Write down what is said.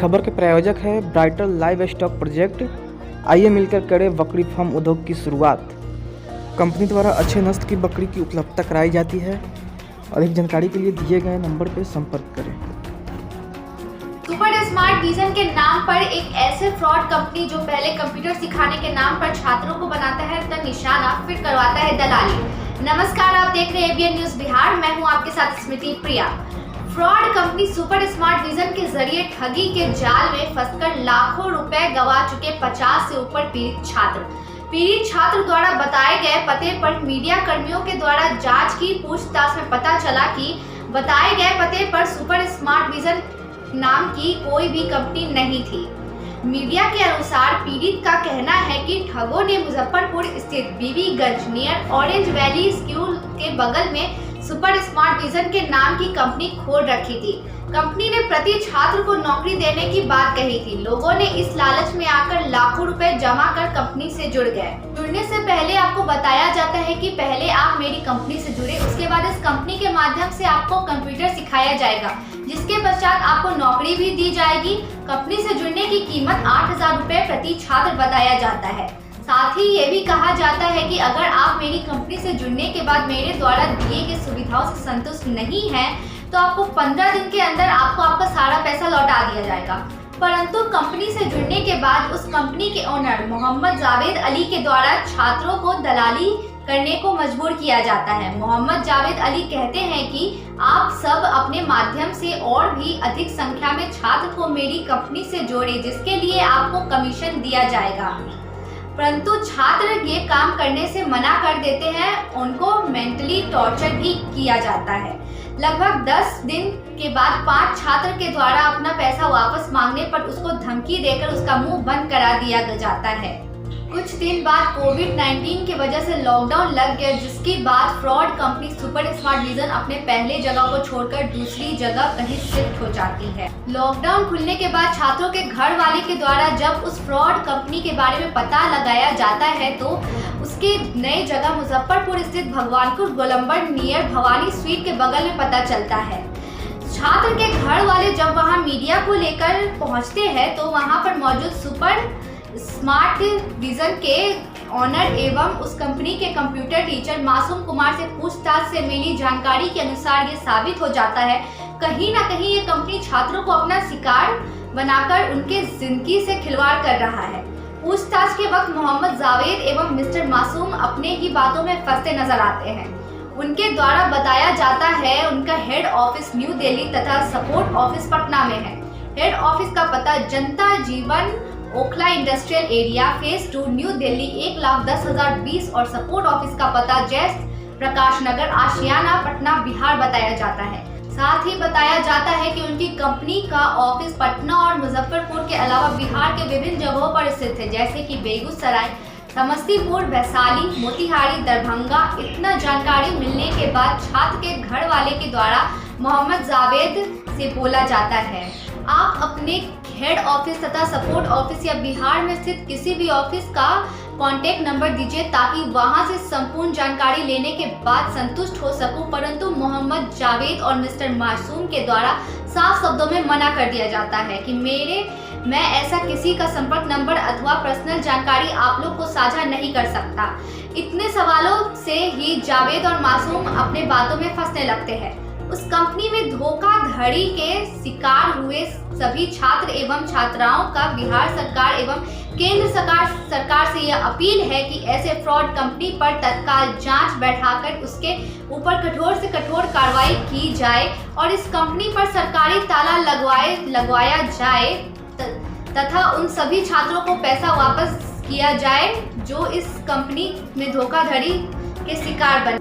खबर के प्रायोजक है ब्राइटल लाइव स्टॉक प्रोजेक्ट। आइए मिलकर करें बकरी फार्म उद्योग की शुरुआत। कंपनी द्वारा अच्छे नस्ल की बकरी की उपलब्धता कराई जाती है। अधिक जानकारी के लिए दिए गए नंबर पर संपर्क करें। सुपर स्मार्ट विजन के नाम पर एक ऐसे फ्रॉड कंपनी जो पहले कंप्यूटर सिखाने के नाम पर छात्रों को बनाता है अपना निशाना, फिर करवाता है दलाली। नमस्कार, आप देख रहे हैं एबीएन न्यूज बिहार। मैं हूं आपके साथ Smriti Priya. Fraud company super smart vision के जरिए ठगी के जाल में फंसकर लाखों रुपए गवा चुके 50 से ऊपर पीड़ित छात्र द्वारा बताए गए पते पर मीडिया कर्मियों के द्वारा जांच की पूछताछ में पता चला कि बताए गए पते पर सुपर स्मार्ट विजन नाम की कोई भी कंपनी नहीं थी। मीडिया के अनुसार पीड़ित का कहना है कि ठगों ने मुजफ्फरपुर स्थित Bibiganj near orange valley school के बगल में सुपर स्मार्ट विजन के नाम की कंपनी खोल रखी थी। कंपनी ने प्रति छात्र को नौकरी देने की बात कही थी। लोगों ने इस लालच में आकर लाखों रुपए जमा कर कंपनी से जुड़ गए। जुड़ने से पहले आपको बताया जाता है कि पहले आप मेरी कंपनी से जुड़े, उसके बाद इस कंपनी के माध्यम से आपको कंप्यूटर सिखाया जाएगा, जिसके पश्चात आपको नौकरी भी दी जाएगी। कंपनी से जुड़ने की कीमत 8,000 रुपए प्रति छात्र बताया जाता है। साथ ही ये भी कहा जाता है कि अगर आप मेरी कंपनी से जुड़ने के बाद मेरे द्वारा दिए गए सुविधाओं से संतुष्ट नहीं हैं, तो आपको 15 दिन के अंदर आपका सारा पैसा लौटा दिया जाएगा। परंतु कंपनी से जुड़ने के बाद उस कंपनी के ओनर मोहम्मद जावेद अली के द्वारा छात्रों को दलाली करने को मजबूर किया जाता है। मोहम्मद जावेद अली कहते हैं कि आप सब अपने माध्यम से और भी अधिक संख्या में छात्र को मेरी कंपनी से जोड़े, जिसके लिए आपको कमीशन दिया जाएगा। परंतु छात्र ये काम करने से मना कर देते हैं। उनको मेंटली टॉर्चर भी किया जाता है। लगभग 10 दिन के बाद 5 छात्र के द्वारा अपना पैसा वापस मांगने पर उसको धमकी देकर उसका मुंह बंद करा दिया जाता है। कुछ दिन बाद कोविड-19 की वजह से लॉकडाउन लग गया, जिसके बाद fraud company super smart vision अपने पहले जगह को छोड़कर दूसरी जगह कहीं शिफ्ट हो जाती है। लॉकडाउन खुलने के बाद छात्रों के घर वाले के द्वारा जब उस फ्रॉड कंपनी के बारे में पता लगाया जाता है, तो उसके नई जगह मुजफ्फरपुर स्थित भगवानपुर गोलंबर नियर भवानी स्वीट के बगल में पता चलता है। छात्र के घर वाले जब वहाँ मीडिया को लेकर पहुँचते हैं, तो वहाँ पर मौजूद सुपर स्मार्ट विजन के ऑनर एवं उस कंपनी के कंप्यूटर टीचर मासूम कुमार से पूछताछ से मिली जानकारी के अनुसार ये साबित हो जाता है कहीं ना कहीं ये कंपनी छात्रों को अपना शिकार बनाकर उनके जिंदगी से खिलवाड़ कर रहा है। पूछताछ के वक्त मोहम्मद जावेद एवं मिस्टर मासूम अपने ही बातों में फंसते नजर आते हैं। उनके द्वारा बताया जाता है उनका हेड ऑफिस न्यू दिल्ली तथा सपोर्ट ऑफिस पटना में है। हेड ऑफिस का पता जनता जीवन Okhla industrial area phase 2 new Delhi 1,10,020 और सपोर्ट ऑफिस का पता जय प्रकाश नगर आशियाना पटना बिहार बताया जाता है। साथ ही बताया जाता है कि उनकी कंपनी का ऑफिस पटना और मुजफ्फरपुर के अलावा बिहार के विभिन्न जगहों पर स्थित है, जैसे कि बेगूसराय, समस्तीपुर, वैशाली, मोतिहारी, दरभंगा। इतना जानकारी मिलने के बाद छात्र के घर वाले के द्वारा मोहम्मद जावेद से बोला जाता है, आप अपने हेड ऑफिस तथा सपोर्ट ऑफिस या बिहार में स्थित किसी भी ऑफिस का कॉन्टैक्ट नंबर दीजिए, ताकि वहां से संपूर्ण जानकारी लेने के बाद संतुष्ट हो सकूं। परंतु मोहम्मद जावेद और मिस्टर मासूम के द्वारा साफ शब्दों में मना कर दिया जाता है कि मैं ऐसा किसी का संपर्क नंबर अथवा पर्सनल जानकारी आप लोग को साझा नहीं कर सकता। इतने सवालों से ही जावेद और मासूम अपने बातों में फंसने लगते हैं। उस कंपनी में धोखाधड़ी के शिकार हुए सभी छात्र एवं छात्राओं का बिहार सरकार एवं केंद्र सरकार से यह अपील है कि ऐसे फ्रॉड कंपनी पर तत्काल जांच बैठाकर उसके ऊपर कठोर से कठोर कार्रवाई की जाए और इस कंपनी पर सरकारी ताला लगवाया जाए तथा उन सभी छात्रों को पैसा वापस किया जाए जो इस कंपनी में धोखाधड़ी के शिकार बने।